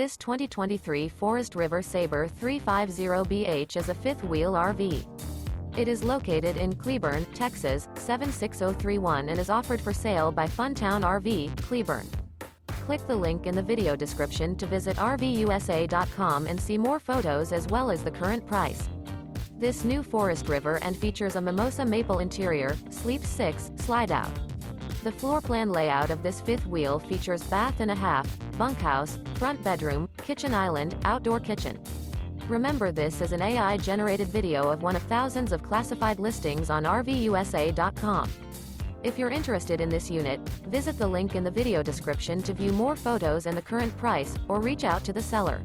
This 2023 Forest River Sabre 350BH is a fifth-wheel RV. It is located in Cleburne, Texas, 76031 and is offered for sale by Funtown RV, Cleburne. Click the link in the video description to visit RVUSA.com and see more photos as well as the current price. This new Forest River and features a MIMOSA MAPLE interior, Sleep 6, Slideout. The floor plan layout of this fifth wheel features bath and a half, bunkhouse, front bedroom, kitchen island, outdoor kitchen. Remember, this is an AI-generated video of one of thousands of classified listings on RVUSA.com. If you're interested in this unit, visit the link in the video description to view more photos and the current price, or reach out to the seller.